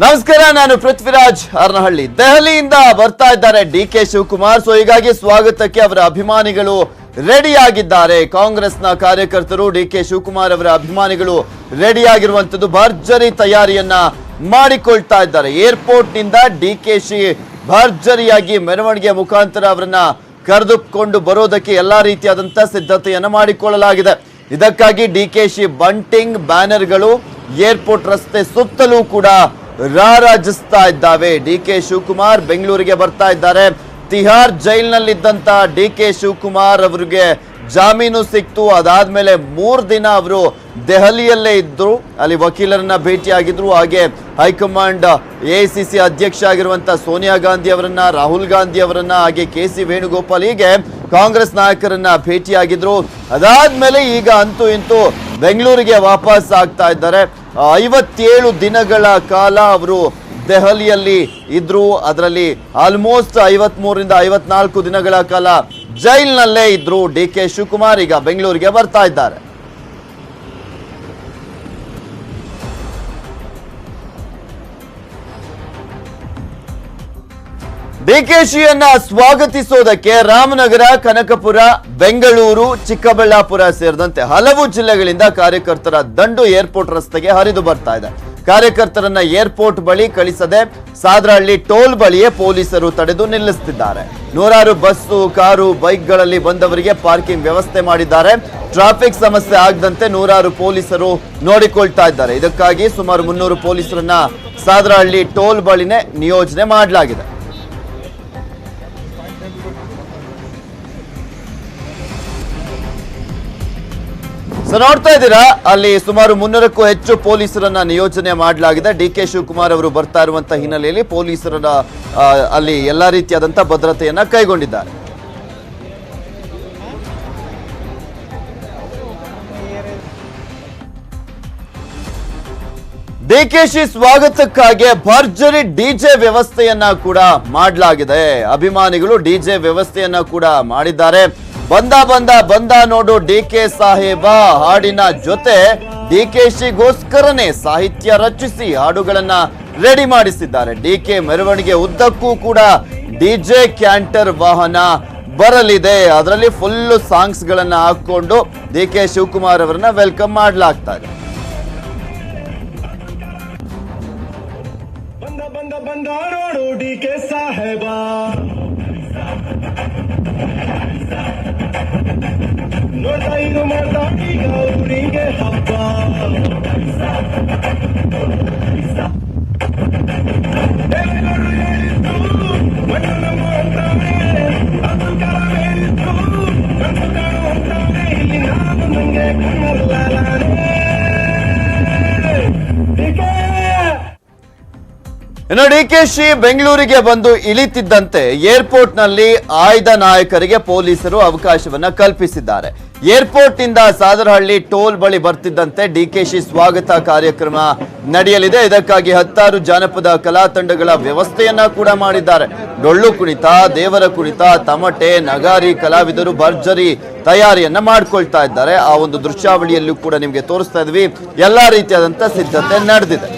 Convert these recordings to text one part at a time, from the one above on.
ನಮಸ್ಕಾರ, ನಾನು ಪೃಥ್ವಿರಾಜ್ ಹರನಹಳ್ಳಿ. ದೆಹಲಿಯಿಂದ ಬರ್ತಾ ಇದ್ದಾರೆ ಡಿಕೆ ಶಿವಕುಮಾರ್. ಸೊ ಹೀಗಾಗಿ ಸ್ವಾಗತಕ್ಕೆ ಅವರ ಅಭಿಮಾನಿಗಳು ರೆಡಿ ಆಗಿದ್ದಾರೆ. ಕಾಂಗ್ರೆಸ್ನ ಕಾರ್ಯಕರ್ತರು ಡಿಕೆ ಶಿವಕುಮಾರ್ ಅವರ ಅಭಿಮಾನಿಗಳು ರೆಡಿ ಆಗಿರುವಂತದ್ದು, ಭರ್ಜರಿ ತಯಾರಿಯನ್ನ ಮಾಡಿಕೊಳ್ತಾ ಇದ್ದಾರೆ. ಏರ್ಪೋರ್ಟ್ ನಿಂದ ಡಿಕೆಶಿ ಭರ್ಜರಿಯಾಗಿ ಮೆರವಣಿಗೆ ಮುಖಾಂತರ ಅವರನ್ನ ಕರೆದುಕೊಂಡು ಬರೋದಕ್ಕೆ ಎಲ್ಲಾ ರೀತಿಯಾದಂತಹ ಸಿದ್ಧತೆಯನ್ನ ಮಾಡಿಕೊಳ್ಳಲಾಗಿದೆ. ಇದಕ್ಕಾಗಿ ಡಿಕೆಶಿ ಬಂಟಿಂಗ್ ಬ್ಯಾನರ್ಗಳು ಏರ್ಪೋರ್ಟ್ ರಸ್ತೆ ಸುತ್ತಲೂ ಕೂಡ ರಾರಾಜಿಸ್ತಾ ಇದ್ದಾವೆ. ಡಿಕೆ ಶಿವಕುಮಾರ್ ಬೆಂಗಳೂರಿಗೆ ಬರ್ತಾ ಇದ್ದಾರೆ. ತಿಹಾರ್ ಜೈಲ್ನಲ್ಲಿದ್ದಂತ ಡಿಕೆ ಶಿವಕುಮಾರ್ ಅವರಿಗೆ ಜಾಮೀನು ಸಿಕ್ತು. ಅದಾದ್ಮೇಲೆ 3 ದಿನ ಅವರು ದೆಹಲಿಯಲ್ಲೇ ಇದ್ರು, ಅಲ್ಲಿ ವಕೀಲರನ್ನ ಭೇಟಿಯಾಗಿದ್ರು. ಹಾಗೆ ಹೈಕಮಾಂಡ್ ಎಐಸಿಸಿ ಅಧ್ಯಕ್ಷ ಆಗಿರುವಂತ ಸೋನಿಯಾ ಗಾಂಧಿ ಅವರನ್ನ, ರಾಹುಲ್ ಗಾಂಧಿ ಅವರನ್ನ, ಹಾಗೆ ಕೆ.ಸಿ. ವೇಣುಗೋಪಾಲ್, ಹೀಗೆ ಕಾಂಗ್ರೆಸ್ ನಾಯಕರನ್ನ ಭೇಟಿಯಾಗಿದ್ರು. ಅದಾದ್ಮೇಲೆ ಈಗ ಅಂತೂ ಇಂತೂ ಬೆಂಗಳೂರಿಗೆ ವಾಪಸ್ ಆಗ್ತಾ ಇದ್ದಾರೆ. 57 ದಿನಗಳ ಕಾಲ ಅವರು ದೆಹಲಿಯಲ್ಲಿ ಇದ್ರು. ಅದರಲ್ಲಿ ಆಲ್ಮೋಸ್ಟ್ 53ರಿಂದ 54 ದಿನಗಳ ಕಾಲ ಜೈಲ್ನಲ್ಲೇ ಇದ್ರು ಡಿಕೆ ಶಿವಕುಮಾರ್. ಈಗ ಬೆಂಗಳೂರಿಗೆ ಬರ್ತಾ ಇದ್ದಾರೆ. ಡಿಕೆಶಿಯನ್ನ ಸ್ವಾಗತಿಸೋದಕ್ಕೆ ರಾಮನಗರ, ಕನಕಪುರ, ಬೆಂಗಳೂರು, ಚಿಕ್ಕಬಳ್ಳಾಪುರ ಸೇರಿದಂತೆ ಹಲವು ಜಿಲ್ಲೆಗಳಿಂದ ಕಾರ್ಯಕರ್ತರ ದಂಡು ಏರ್ಪೋರ್ಟ್ ರಸ್ತೆಗೆ ಹರಿದು ಬರ್ತಾ ಇದೆ. ಕಾರ್ಯಕರ್ತರನ್ನ ಏರ್ಪೋರ್ಟ್ ಬಳಿ ಕಳಿಸದೆ ಸಾದ್ರಹಳ್ಳಿ ಟೋಲ್ ಬಳಿಯೇ ಪೊಲೀಸರು ತಡೆದು ನಿಲ್ಲಿಸುತ್ತಿದ್ದಾರೆ. ನೂರಾರು ಬಸ್ಸು, ಕಾರು, ಬೈಕ್ಗಳಲ್ಲಿ ಬಂದವರಿಗೆ ಪಾರ್ಕಿಂಗ್ ವ್ಯವಸ್ಥೆ ಮಾಡಿದ್ದಾರೆ. ಟ್ರಾಫಿಕ್ ಸಮಸ್ಯೆ ಆಗದಂತೆ ನೂರಾರು ಪೊಲೀಸರು ನೋಡಿಕೊಳ್ತಾ ಇದ್ದಾರೆ. ಇದಕ್ಕಾಗಿ ಸುಮಾರು 300 ಪೊಲೀಸರನ್ನ ಸಾದ್ರಹಳ್ಳಿ ಟೋಲ್ ಬಳಿನೇ ನಿಯೋಜನೆ ಮಾಡಲಾಗಿದೆ. ನೋಡ್ತಾ ಇದ್ದೀರಾ, ಅಲ್ಲಿ ಸುಮಾರು 300ಕ್ಕೂ ಹೆಚ್ಚು ಪೊಲೀಸರನ್ನ ನಿಯೋಜನೆ ಮಾಡಲಾಗಿದೆ. ಡಿಕೆ ಶಿವಕುಮಾರ್ ಅವರು ಬರ್ತಾ ಇರುವಂತಹ ಹಿನ್ನೆಲೆಯಲ್ಲಿ ಪೊಲೀಸರನ್ನ ಅಲ್ಲಿ ಎಲ್ಲಾ ರೀತಿಯಾದಂತಹ ಭದ್ರತೆಯನ್ನ ಕೈಗೊಂಡಿದ್ದಾರೆ. ಡಿಕೆಶಿ ಸ್ವಾಗತಕ್ಕಾಗಿ ಭರ್ಜರಿ ಡಿಜೆ ವ್ಯವಸ್ಥೆಯನ್ನ ಕೂಡ ಮಾಡಲಾಗಿದೆ. ಅಭಿಮಾನಿಗಳು ಡಿಜೆ ವ್ಯವಸ್ಥೆಯನ್ನ ಕೂಡ ಮಾಡಿದ್ದಾರೆ. ಬಂದ ನೋಡು ಡಿಕೆ ಸಾಹೇಬ ಹಾಡಿನ ಜೊತೆ ಡಿಕೆಶಿಗೋಸ್ಕರನೇ ಸಾಹಿತ್ಯ ರಚಿಸಿ ಹಾಡುಗಳನ್ನ ರೆಡಿ ಮಾಡಿಸಿದ್ದಾರೆ. ಡಿಕೆ ಮೆರವಣಿಗೆ ಉದ್ದಕ್ಕೂ ಕೂಡ ಡಿಜೆ ಕ್ಯಾಂಟರ್ ವಾಹನ ಬರಲಿದೆ. ಅದರಲ್ಲಿ ಫುಲ್ ಸಾಂಗ್ಸ್ ಗಳನ್ನ ಹಾಕೊಂಡು ಡಿಕೆ ಶಿವಕುಮಾರ್ ಅವರನ್ನ ವೆಲ್ಕಮ್ ಮಾಡಲಾಗ್ತಾ ಇದೆ. ಬಂದ ನೋಡು ಡಿಕೆ ಸಾಹೇಬ, ನೋಡ್ತಾ ಇದು ಮಾಡ್ತಾ ಈಗ ಊರಿಗೆ ಹಬ್ಬ. ದೇವೇಗೌಡರು ಹೇಳಿದ್ದು ಮಣ್ಣು ನಮ್ಮ ಅಂತಾನೆ, ಅದು ಕಾಲ ಹೇಳಿದ್ದು ಕನಸು ಕಾಣುವಂತಾನೆ. ಇಲ್ಲಿ ನಾನು ನಂಗೆ ಕಣ್ಣಲ್ಲಾನೆ ಇನ್ನು ಡಿಕೆಶಿ ಬೆಂಗಳೂರಿಗೆ ಬಂದು ಇಳಿತಿದ್ದಂತೆ ಏರ್ಪೋರ್ಟ್ ನಲ್ಲಿ ಆಯ್ದ ನಾಯಕರಿಗೆ ಪೊಲೀಸರು ಅವಕಾಶವನ್ನ ಕಲ್ಪಿಸಿದ್ದಾರೆ. ಏರ್ಪೋರ್ಟ್ ನಿಂದ ಸಾದರಹಳ್ಳಿ ಟೋಲ್ ಬಳಿ ಬರ್ತಿದ್ದಂತೆ ಡಿಕೆಶಿ ಸ್ವಾಗತ ಕಾರ್ಯಕ್ರಮ ನಡೆಯಲಿದೆ. ಇದಕ್ಕಾಗಿ 10 ಜಾನಪದ ಕಲಾ ತಂಡಗಳ ವ್ಯವಸ್ಥೆಯನ್ನ ಕೂಡ ಮಾಡಿದ್ದಾರೆ. ಡೊಳ್ಳು ಕುಣಿತ, ದೇವರ ಕುಣಿತ, ತಮಟೆ, ನಗಾರಿ ಕಲಾವಿದರು ಭರ್ಜರಿ ತಯಾರಿಯನ್ನ ಮಾಡ್ಕೊಳ್ತಾ ಇದ್ದಾರೆ. ಆ ಒಂದು ದೃಶ್ಯಾವಳಿಯಲ್ಲೂ ಕೂಡ ನಿಮ್ಗೆ ತೋರಿಸ್ತಾ ಇದ್ವಿ. ಎಲ್ಲಾ ರೀತಿಯಾದಂತಹ ಸಿದ್ಧತೆ ನಡೆದಿದೆ.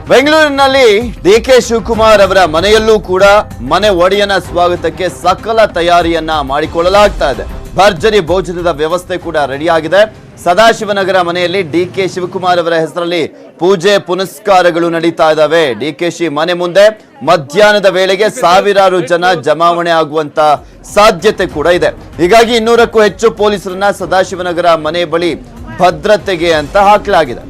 ಬೆಂಗಳೂರಿನಲ್ಲಿ ಡಿಕೆ ಶಿವಕುಮಾರ್ ಅವರ ಮನೆಯಲ್ಲೂ ಕೂಡ ಮನೆ ಒಡೆಯನ ಸ್ವಾಗತಕ್ಕೆ ಸಕಲ ತಯಾರಿಯನ್ನ ಮಾಡಿಕೊಳ್ಳಲಾಗ್ತಾ ಇದೆ. ಭರ್ಜರಿ ಭೋಜನದ ವ್ಯವಸ್ಥೆ ಕೂಡ ರೆಡಿಯಾಗಿದೆ. ಸದಾಶಿವನಗರ ಮನೆಯಲ್ಲಿ ಡಿಕೆ ಶಿವಕುಮಾರ್ ಅವರ ಹೆಸರಲ್ಲಿ ಪೂಜೆ ಪುನಸ್ಕಾರಗಳು ನಡೀತಾ ಇದ್ದಾವೆ. ಡಿಕೆಶಿ ಮನೆ ಮುಂದೆ ಮಧ್ಯಾಹ್ನದ ವೇಳೆಗೆ ಸಾವಿರಾರು ಜನ ಜಮಾವಣೆ ಆಗುವಂತ ಸಾಧ್ಯತೆ ಕೂಡ ಇದೆ. ಹೀಗಾಗಿ 200ಕ್ಕೂ ಹೆಚ್ಚು ಪೊಲೀಸರನ್ನ ಸದಾಶಿವನಗರ ಮನೆ ಬಳಿ ಭದ್ರತೆಗೆ ಅಂತ ಹಾಕಲಾಗಿದೆ.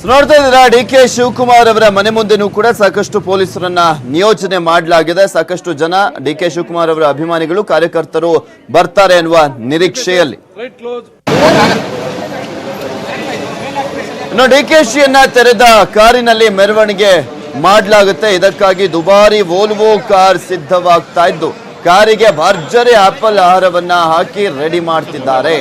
ನೋಡ್ತಾ ಇದ್ದೀರಾ, ಡಿ ಕೆ ಶಿವಕುಮಾರ್ ಅವರ ಮನೆ ಮುಂದೆನೂ ಕೂಡ ಸಾಕಷ್ಟು ಪೊಲೀಸರನ್ನ ನಿಯೋಜನೆ ಮಾಡಲಾಗಿದೆ. ಸಾಕಷ್ಟು ಜನ ಡಿ ಕೆ ಶಿವಕುಮಾರ್ ಅವರ ಅಭಿಮಾನಿಗಳು, ಕಾರ್ಯಕರ್ತರು ಬರ್ತಾರೆ ಎನ್ನುವ ನಿರೀಕ್ಷೆಯಲ್ಲಿ. ಇನ್ನು ಡಿಕೆಶಿಯನ್ನ ತೆರೆದ ಕಾರಿನಲ್ಲಿ ಮೆರವಣಿಗೆ ಮಾಡಲಾಗುತ್ತೆ. ಇದಕ್ಕಾಗಿ ದುಬಾರಿ ವೋಲ್ವೋ ಕಾರ್ ಸಿದ್ಧವಾಗ್ತಾ ಇದ್ದು, ಕಾರಿಗೆ ಭರ್ಜರಿ ಆಪಲ್ ಆಹಾರವನ್ನ ಹಾಕಿ ರೆಡಿ ಮಾಡ್ತಿದ್ದಾರೆ.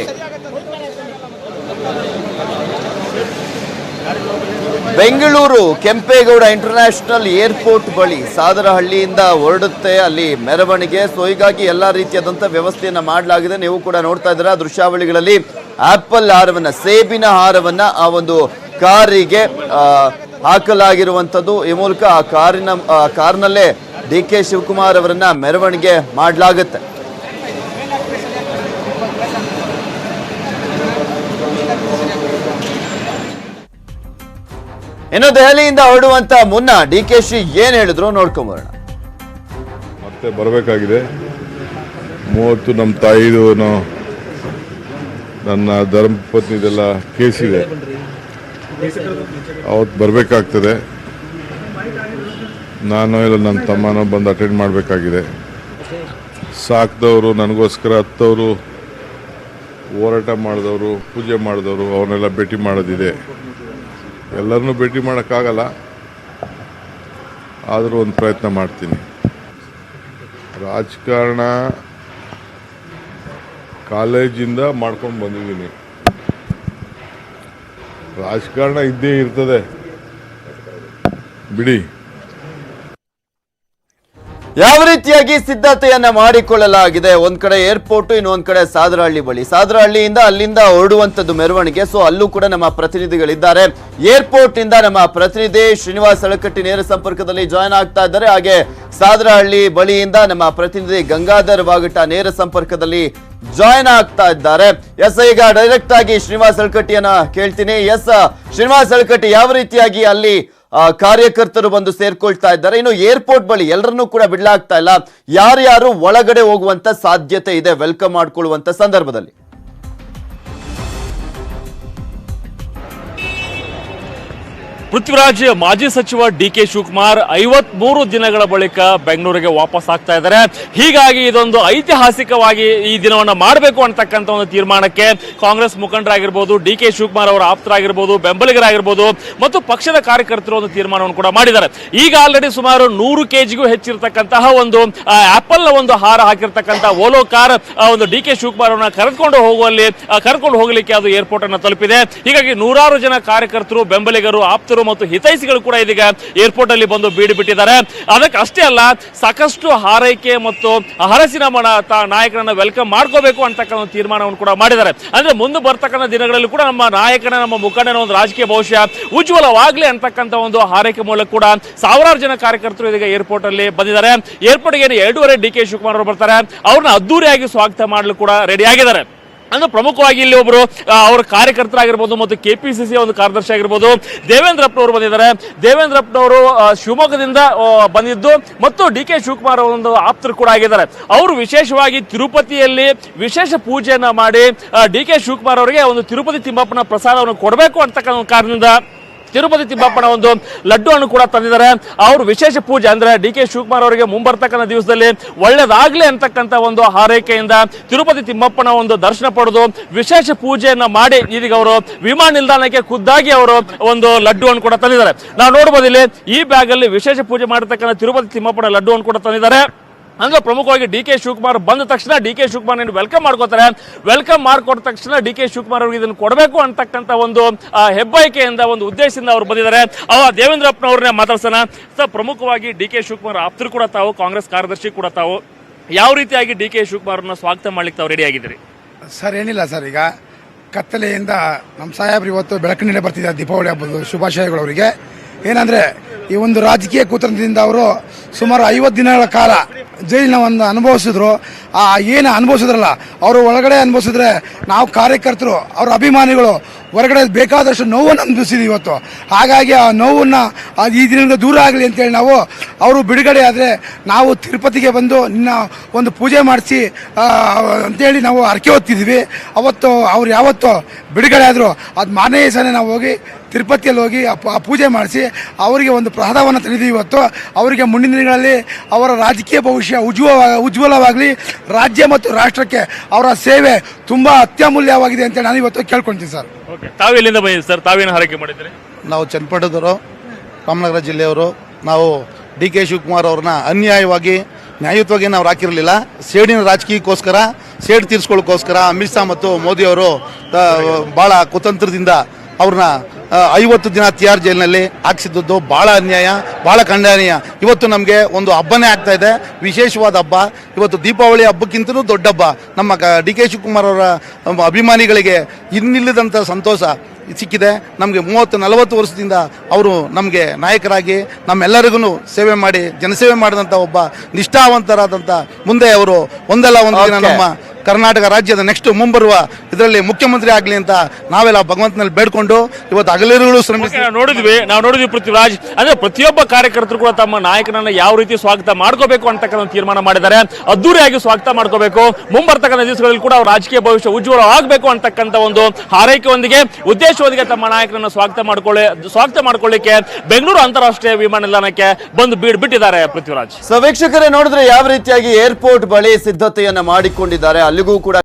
ಬೆಂಗಳೂರು ಕೆಂಪೇಗೌಡ ಇಂಟರ್ನ್ಯಾಷನಲ್ ಏರ್ಪೋರ್ಟ್ ಬಳಿ ಸಾದರಹಳ್ಳಿಯಿಂದ ಹೊರಡುತ್ತೆ ಅಲ್ಲಿ ಮೆರವಣಿಗೆ. ಸೊ ಹೀಗಾಗಿ ಎಲ್ಲಾ ರೀತಿಯಾದಂತಹ ವ್ಯವಸ್ಥೆಯನ್ನ ಮಾಡಲಾಗಿದೆ. ನೀವು ಕೂಡ ನೋಡ್ತಾ ಇದ್ದೀರಾ ದೃಶ್ಯಾವಳಿಗಳಲ್ಲಿ ಆಪಲ್ ಹಾರವನ್ನ, ಸೇಬಿನ ಹಾರವನ್ನ ಆ ಒಂದು ಕಾರಿಗೆ ಹಾಕಲಾಗಿರುವಂತದ್ದು. ಈ ಮೂಲಕ ಆ ಕಾರ್ನಲ್ಲೇ ಡಿ ಕೆ ಶಿವಕುಮಾರ್ ಅವರನ್ನ ಮೆರವಣಿಗೆ ಮಾಡಲಾಗುತ್ತೆ. ಇನ್ನು ದೆಹಲಿಯಿಂದ ಹೊರಡುವಂತ ಮುನ್ನ ಡಿಕೆಶಿ ಏನ್ ಹೇಳಿದ್ರು ನೋಡ್ಕೊಂಬರೋಣ. ಮತ್ತೆ ಬರಬೇಕಾಗಿದೆ. 30 ನಮ್ಮ ತಾಯಿದು ನನ್ನ ಧರ್ಮಪತ್ನಿದೆಲ್ಲ ಕೇಸಿದೆ, ಅವತ್ತು ಬರಬೇಕಾಗ್ತದೆ. ನಾನು ಇಲ್ಲ ನನ್ನ ತಮ್ಮನೋ ಬಂದು ಅಟೆಂಡ್ ಮಾಡಬೇಕಾಗಿದೆ. ಸಾಕಿದವರು ನನಗೋಸ್ಕರ ಹತ್ತವರು, ಹೋರಾಟ ಮಾಡಿದವರು, ಪೂಜೆ ಮಾಡಿದವರು, ಅವನ್ನೆಲ್ಲ ಭೇಟಿ ಮಾಡೋದಿದೆ. ಎಲ್ಲರನ್ನೂ ಭೇಟಿ ಮಾಡೋಕ್ಕಾಗಲ್ಲ, ಆದರೂ ಒಂದು ಪ್ರಯತ್ನ ಮಾಡ್ತೀನಿ. ರಾಜಕಾರಣ ಕಾಲೇಜಿಂದ ಮಾಡ್ಕೊಂಡು ಬಂದಿದ್ದೀನಿ. ರಾಜಕಾರಣ ಇದ್ದೇ ಇರ್ತದೆ ಬಿಡಿ. ಯಾವ ರೀತಿಯಾಗಿ ಸಿದ್ಧತೆಯನ್ನ ಮಾಡಿಕೊಳ್ಳಲಾಗಿದೆ? ಒಂದ್ ಕಡೆ ಏರ್ಪೋರ್ಟ್, ಇನ್ನೊಂದ್ ಕಡೆ ಸಾದರಹಳ್ಳಿ ಬಳಿ. ಸಾದರಹಳ್ಳಿಯಿಂದ ಅಲ್ಲಿಂದ ಹೊರಡುವಂತದ್ದು ಮೆರವಣಿಗೆ. ಸೊ ಅಲ್ಲೂ ಕೂಡ ನಮ್ಮ ಪ್ರತಿನಿಧಿಗಳಿದ್ದಾರೆ. ಏರ್ಪೋರ್ಟ್ ಇಂದ ನಮ್ಮ ಪ್ರತಿನಿಧಿ ಶ್ರೀನಿವಾಸ್ ಹಳಕಟ್ಟಿ ನೇರ ಸಂಪರ್ಕದಲ್ಲಿ ಜಾಯ್ನ್ ಆಗ್ತಾ ಇದ್ದಾರೆ. ಹಾಗೆ ಸಾದರಹಳ್ಳಿ ಬಳಿಯಿಂದ ನಮ್ಮ ಪ್ರತಿನಿಧಿ ಗಂಗಾಧರ್ ವಾಗಟ ನೇರ ಸಂಪರ್ಕದಲ್ಲಿ ಜಾಯ್ನ್ ಆಗ್ತಾ ಇದ್ದಾರೆ. ಎಸ್, ಈಗ ಡೈರೆಕ್ಟ್ ಆಗಿ ಶ್ರೀನಿವಾಸ್ ಹಳಕಟ್ಟಿಯನ್ನ ಕೇಳ್ತೀನಿ. ಎಸ್ ಶ್ರೀನಿವಾಸ್ ಹಳಕಟ್ಟಿ, ಯಾವ ರೀತಿಯಾಗಿ ಅಲ್ಲಿ ಕಾರ್ಯಕರ್ತರು ಬಂದು ಸೇರ್ಕೊಳ್ತಾ ಇದ್ದಾರೆ? ಇನ್ನು ಏರ್ಪೋರ್ಟ್ ಬಳಿ ಎಲ್ಲರನ್ನೂ ಕೂಡ ಬಿಡ್ಲಾಗ್ತಾ ಇಲ್ಲ. ಯಾರ್ಯಾರು ಒಳಗಡೆ ಹೋಗುವಂತ ಸಾಧ್ಯತೆ ಇದೆ ವೆಲ್ಕಮ್ ಮಾಡ್ಕೊಳ್ಳುವಂತ ಸಂದರ್ಭದಲ್ಲಿ? ಪೃಥ್ವಿರಾಜ್, ಮಾಜಿ ಸಚಿವ ಡಿ ಕೆ ಶಿವಕುಮಾರ್ 53 ದಿನಗಳ ಬಳಿಕ ಬೆಂಗಳೂರಿಗೆ ವಾಪಸ್ ಆಗ್ತಾ ಇದ್ದಾರೆ. ಹೀಗಾಗಿ ಇದೊಂದು ಐತಿಹಾಸಿಕವಾಗಿ ಈ ದಿನವನ್ನು ಮಾಡಬೇಕು ಅಂತಕ್ಕಂಥ ಒಂದು ತೀರ್ಮಾನಕ್ಕೆ ಕಾಂಗ್ರೆಸ್ ಮುಖಂಡರಾಗಿರ್ಬೋದು, ಡಿ ಕೆ ಶಿವಕುಮಾರ್ ಅವರ ಆಪ್ತರಾಗಿರ್ಬೋದು, ಬೆಂಬಲಿಗರಾಗಿರ್ಬೋದು ಮತ್ತು ಪಕ್ಷದ ಕಾರ್ಯಕರ್ತರು ಒಂದು ತೀರ್ಮಾನವನ್ನು ಕೂಡ ಮಾಡಿದ್ದಾರೆ. ಈಗ ಆಲ್ರೆಡಿ ಸುಮಾರು 100 kgಗೂ ಹೆಚ್ಚಿರತಕ್ಕಂತಹ ಒಂದು ಆಪಲ್ ಒಂದು ಹಾರ ಹಾಕಿರ್ತಕ್ಕಂಥ ಓಲೋ ಕಾರ್ ಒಂದು ಡಿ ಕೆ ಶಿವಕುಮಾರ್ ಅವರನ್ನ ಕರೆದುಕೊಂಡು ಹೋಗಲಿಕ್ಕೆ ಅದು ಏರ್ಪೋರ್ಟ್ ಅನ್ನು ತಲುಪಿದೆ. ಹೀಗಾಗಿ ನೂರಾರು ಜನ ಕಾರ್ಯಕರ್ತರು, ಬೆಂಬಲಿಗರು, ಆಪ್ತರು ಮತ್ತು ಹಿತೈಷಿಗಳು ಕೂಡ ಇದೀಗ ಏರ್ಪೋರ್ಟ್ ಅಲ್ಲಿ ಬಂದು ಬೀಡು ಬಿಟ್ಟಿದ್ದಾರೆ. ಅದಕ್ಕೆ ಅಷ್ಟೇ ಅಲ್ಲ, ಸಾಕಷ್ಟು ಹಾರೈಕೆ ಮತ್ತು ಹರಸಿನ ನಾಯಕರನ್ನ ವೆಲ್ಕಮ್ ಮಾಡ್ಕೋಬೇಕು ಅಂತಕ್ಕಂಥ ತೀರ್ಮಾನವನ್ನು ಕೂಡ ಮಾಡಿದ್ದಾರೆ. ಅಂದ್ರೆ ಮುಂದೆ ಬರ್ತಕ್ಕಂಥ ದಿನಗಳಲ್ಲಿ ಕೂಡ ನಮ್ಮ ನಾಯಕನ, ನಮ್ಮ ಮುಖಂಡನ ಒಂದು ರಾಜಕೀಯ ಭವಿಷ್ಯ ಉಜ್ವಲವಾಗ್ಲಿ ಅಂತಕ್ಕಂಥ ಒಂದು ಹಾರೈಕೆ ಮೂಲಕ ಕೂಡ ಸಾವಿರಾರು ಜನ ಕಾರ್ಯಕರ್ತರು ಇದೀಗ ಏರ್ಪೋರ್ಟ್ ಅಲ್ಲಿ ಬಂದಿದ್ದಾರೆ. ಏರ್ಪೋರ್ಟ್ ಗೆ 2:30 ಡಿ ಕೆ ಶಿವಕುಮಾರ್ ಅವರು ಬರ್ತಾರೆ. ಅವ್ರನ್ನ ಅದ್ದೂರಿಯಾಗಿ ಸ್ವಾಗತ ಮಾಡಲು ಕೂಡ ರೆಡಿ ಆಗಿದ್ದಾರೆ. ಅಂದ್ರೆ ಪ್ರಮುಖವಾಗಿ ಇಲ್ಲಿ ಒಬ್ಬರು ಅವರ ಕಾರ್ಯಕರ್ತರಾಗಿರ್ಬೋದು ಮತ್ತು ಕೆಪಿಸಿಸಿ ಒಂದು ಕಾರ್ಯದರ್ಶಿ ಆಗಿರ್ಬೋದು ದೇವೇಂದ್ರಪ್ಪನವರು ಬಂದಿದ್ದಾರೆ. ದೇವೇಂದ್ರಪ್ಪನವರು ಶಿವಮೊಗ್ಗದಿಂದ ಬಂದಿದ್ದು ಮತ್ತು ಡಿ ಕೆ ಶಿವಕುಮಾರ್ ಒಂದು ಆಪ್ತರು ಕೂಡ ಆಗಿದ್ದಾರೆ. ಅವರು ವಿಶೇಷವಾಗಿ ತಿರುಪತಿಯಲ್ಲಿ ವಿಶೇಷ ಪೂಜೆಯನ್ನ ಮಾಡಿ ಡಿ ಕೆ ಶಿವಕುಮಾರ್ ಅವರಿಗೆ ಒಂದು ತಿರುಪತಿ ತಿಮ್ಮಪ್ಪನ ಪ್ರಸಾದವನ್ನು ಕೊಡಬೇಕು ಅಂತಕ್ಕಂಥ ಕಾರಣದಿಂದ ತಿರುಪತಿ ತಿಮ್ಮಪ್ಪನ ಒಂದು ಲಡ್ಡು ಹಣ್ಣು ಕೂಡ ತಂದಿದ್ದಾರೆ. ಅವರು ವಿಶೇಷ ಪೂಜೆ ಅಂದ್ರೆ ಡಿ ಕೆ ಶಿವಕುಮಾರ್ ಅವರಿಗೆ ಮುಂಬರ್ತಕ್ಕಂಥ ದಿವಸದಲ್ಲಿ ಒಳ್ಳೇದಾಗ್ಲಿ ಅಂತಕ್ಕಂಥ ಒಂದು ಹಾರೈಕೆಯಿಂದ ತಿರುಪತಿ ತಿಮ್ಮಪ್ಪನ ಒಂದು ದರ್ಶನ ಪಡೆದು ವಿಶೇಷ ಪೂಜೆಯನ್ನ ಮಾಡಿ ಇದೀಗ ಅವರು ವಿಮಾನ ನಿಲ್ದಾಣಕ್ಕೆ ಖುದ್ದಾಗಿ ಅವರು ಒಂದು ಲಡ್ಡು ಹಣ್ಣು ಕೂಡ ತಂದಿದ್ದಾರೆ. ನಾವು ನೋಡಬಹುದು ಇಲ್ಲಿ ಈ ಬ್ಯಾಗ್ ಅಲ್ಲಿ ವಿಶೇಷ ಪೂಜೆ ಮಾಡತಕ್ಕಂಥ ತಿರುಪತಿ ತಿಮ್ಮಪ್ಪನ ಲಡ್ಡು ಹಣ್ಣು ಕೂಡ ತಂದಿದ್ದಾರೆ. ಅಂದ್ರೆ ಪ್ರಮುಖವಾಗಿ ಡಿ ಕೆ ಶಿವಕುಮಾರ್ ಬಂದ ತಕ್ಷಣ ಡಿ ಕೆ ಶಿವಕುಮಾರ್ ವೆಲ್ಕಮ್ ಮಾಡ್ಕೋತಾರೆ. ವೆಲ್ಕಮ್ ಮಾಡ್ಕೊಟ್ಟ ತಕ್ಷಣ ಡಿ ಕೆ ಶಿವಕುಮಾರ್ ಅವರಿಗೆ ಇದನ್ನು ಕೊಡಬೇಕು ಅಂತಕ್ಕಂಥ ಒಂದು ಹೆಬ್ಬಯಕೆಯಿಂದ, ಒಂದು ಉದ್ದೇಶದಿಂದ ಅವರು ಬಂದಿದ್ದಾರೆ. ದೇವೇಂದ್ರಪ್ಪನವ್ರನ್ನೇ ಮಾತಾಡ್ಸೋಣ. ಸರ್, ಪ್ರಮುಖವಾಗಿ ಡಿ ಕೆ ಶಿವಕುಮಾರ್ ಆಪ್ತರು ಕೂಡ ತಾವು, ಕಾಂಗ್ರೆಸ್ ಕಾರ್ಯದರ್ಶಿ ಕೂಡ ತಾವು, ಯಾವ ರೀತಿಯಾಗಿ ಡಿ ಕೆ ಶಿವಕುಮಾರ್ನ ಸ್ವಾಗತ ಮಾಡ್ಲಿಕ್ಕೆ ತಾವು ರೆಡಿ ಆಗಿದ್ದೀರಿ? ಸರ್, ಏನಿಲ್ಲ ಸರ್, ಈಗ ಕತ್ತಲೆಯಿಂದ ನಮ್ಮ ಸಾಹೇಬ್ರು ಇವತ್ತು ಬೆಳಕಿನಲ್ಲೇ ಬರ್ತಿದ್ದಾರೆ. ದೀಪಾವಳಿ ಹಬ್ಬದ ಶುಭಾಶಯಗಳು ಅವರಿಗೆ. ಏನಂದ್ರೆ ಈ ಒಂದು ರಾಜಕೀಯ ಕುತಂತ್ರದಿಂದ ಅವರು ಸುಮಾರು 50 ದಿನಗಳ ಕಾಲ ಜೈಲಿನ ಒಂದು ಅನುಭವಿಸಿದ್ರು. ಆ ಏನು ಅನುಭವಿಸಿದ್ರಲ್ಲ, ಅವರು ಒಳಗಡೆ ಅನುಭವಿಸಿದ್ರೆ ನಾವು ಕಾರ್ಯಕರ್ತರು, ಅವರ ಅಭಿಮಾನಿಗಳು ಹೊರಗಡೆ ಬೇಕಾದಷ್ಟು ನೋವನ್ನು ಅನುಭವಿಸಿದ್ವಿ ಇವತ್ತು. ಹಾಗಾಗಿ ಆ ನೋವನ್ನು ಈ ದಿನದಿಂದ ದೂರ ಆಗಲಿ ಅಂತೇಳಿ ನಾವು ಅವರು ಬಿಡುಗಡೆ ಆದರೆ ನಾವು ತಿರುಪತಿಗೆ ಬಂದು ನಿನ್ನ ಒಂದು ಪೂಜೆ ಮಾಡಿಸಿ ಅಂತೇಳಿ ನಾವು ಹರಕೆ ಹೊತ್ತಿದ್ವಿ. ಅವತ್ತು ಅವ್ರು ಯಾವತ್ತು ಬಿಡುಗಡೆ ಆದರೂ ಅದು ಮಾರನೇ ದಿವಸನೇ ನಾವು ಹೋಗಿ ತಿರುಪತಿಯಲ್ಲಿ ಹೋಗಿ ಆ ಪೂಜೆ ಮಾಡಿಸಿ ಅವರಿಗೆ ಒಂದು ಪ್ರಸಾದವನ್ನು ತಂದಿದ್ದೀವಿ. ಇವತ್ತು ಅವರಿಗೆ ಮುಂದಿನ ದಿನಗಳಲ್ಲಿ ಅವರ ರಾಜಕೀಯ ಭವಿಷ್ಯ ಉಜ್ವಲವಾಗಲಿ, ರಾಜ್ಯ ಮತ್ತು ರಾಷ್ಟ್ರಕ್ಕೆ ಅವರ ಸೇವೆ ತುಂಬ ಅತ್ಯಮೂಲ್ಯವಾಗಿದೆ ಅಂತ ನಾನು ಇವತ್ತು ಕೇಳ್ಕೊಳ್ತೀನಿ ಸರ್. ಓಕೆ, ತಾವು ಎಲ್ಲಿಂದ ಬಂದಿದ್ದೀರಿ ಸರ್? ತಾವೇನು ಹಾರೈಕೆ ಮಾಡಿದ್ರಿ? ನಾವು ಚನ್ನಪಟ್ಟಣದವರು, ರಾಮನಗರ ಜಿಲ್ಲೆಯವರು. ನಾವು ಡಿ ಕೆ ಶಿವಕುಮಾರ್ ಅವ್ರನ್ನ ಅನ್ಯಾಯವಾಗಿ ನ್ಯಾಯಯುತವಾಗಿ ನಾವು ಹಾಕಿರಲಿಲ್ಲ. ಸೇಡಿನ ರಾಜಕೀಯಕ್ಕೋಸ್ಕರ, ಸೇಡು ತೀರಿಸ್ಕೊಳ್ಳೋಕ್ಕೋಸ್ಕರ ಅಮಿತ್ ಶಾ ಮತ್ತು ಮೋದಿಯವರು ಭಾಳ ಕುತಂತ್ರದಿಂದ ಅವ್ರನ್ನ 50 ದಿನ ತಿಹಾರ್ ಜೈಲಿನಲ್ಲಿ ಹಾಕ್ಸಿದ್ದದ್ದು ಭಾಳ ಅನ್ಯಾಯ, ಭಾಳ ಖಂಡನೀಯ. ಇವತ್ತು ನಮಗೆ ಒಂದು ಹಬ್ಬನೇ ಆಗ್ತಾ ಇದೆ, ವಿಶೇಷವಾದ ಹಬ್ಬ. ಇವತ್ತು ದೀಪಾವಳಿ ಹಬ್ಬಕ್ಕಿಂತಲೂ ದೊಡ್ಡ ಹಬ್ಬ. ನಮ್ಮ ಡಿ ಕೆ ಶಿವಕುಮಾರ್ ಅವರ ಅಭಿಮಾನಿಗಳಿಗೆ ಇನ್ನಿಲ್ಲದಂಥ ಸಂತೋಷ ಸಿಕ್ಕಿದೆ. ನಮಗೆ 30-40 ವರ್ಷದಿಂದ ಅವರು ನಮಗೆ ನಾಯಕರಾಗಿ ನಮ್ಮೆಲ್ಲರಿಗೂ ಸೇವೆ ಮಾಡಿ ಜನಸೇವೆ ಮಾಡಿದಂಥ ಒಬ್ಬ ನಿಷ್ಠಾವಂತರಾದಂಥ, ಮುಂದೆ ಅವರು ಒಂದಲ್ಲ ಒಂದು ದಿನ Okay. ನಮ್ಮ ಕರ್ನಾಟಕ ರಾಜ್ಯದ ನೆಕ್ಸ್ಟ್ ಮುಂಬರುವ ಇದರಲ್ಲಿ ಮುಖ್ಯಮಂತ್ರಿ ಆಗಲಿ ಅಂತ ನಾವೆಲ್ಲ ಭಗವಂತನಲ್ಲಿ ಬೇಡ್ಕೊಂಡು ಇವತ್ತು ಹಗಲಿರುಳು ಶ್ರಮಿಸಿ ನಾವು ನೋಡಿದ್ವಿ ಪೃಥ್ವಿರಾಜ್. ಅಂದ್ರೆ ಪ್ರತಿಯೊಬ್ಬ ಕಾರ್ಯಕರ್ತರು ಕೂಡ ತಮ್ಮ ನಾಯಕನನ್ನ ಯಾವ ರೀತಿ ಸ್ವಾಗತ ಮಾಡ್ಕೋಬೇಕು ಅಂತಕ್ಕಂಥ ತೀರ್ಮಾನ ಮಾಡಿದ್ದಾರೆ. ಅದ್ದೂರಿಯಾಗಿ ಸ್ವಾಗತ ಮಾಡ್ಕೋಬೇಕು, ಮುಂಬರ್ತಕ್ಕಂಥ ದಿವಸಗಳಲ್ಲಿ ಕೂಡ ಅವ್ರ ರಾಜಕೀಯ ಭವಿಷ್ಯ ಉಜ್ವಲ ಆಗಬೇಕು ಅಂತಕ್ಕಂಥ ಒಂದು ಹಾರೈಕೆಯೊಂದಿಗೆ, ಉದ್ದೇಶದೊಂದಿಗೆ ತಮ್ಮ ನಾಯಕನನ್ನ ಸ್ವಾಗತ ಮಾಡ್ಕೊಳ್ಳಿಕ್ಕೆ ಬೆಂಗಳೂರು ಅಂತಾರಾಷ್ಟ್ರೀಯ ವಿಮಾನ ನಿಲ್ದಾಣಕ್ಕೆ ಬಂದು ಬಿಟ್ಟಿದ್ದಾರೆ ಪೃಥ್ವಿರಾಜ್. ಸೊ ವೀಕ್ಷಕರೇ, ನೋಡಿದ್ರೆ ಯಾವ ರೀತಿಯಾಗಿ ಏರ್ಪೋರ್ಟ್ ಬಳಿ ಸಿದ್ಧತೆಯನ್ನ ಮಾಡಿಕೊಂಡಿದ್ದಾರೆ. ಅಲ್ಲಿಗೂ ಕೂಡ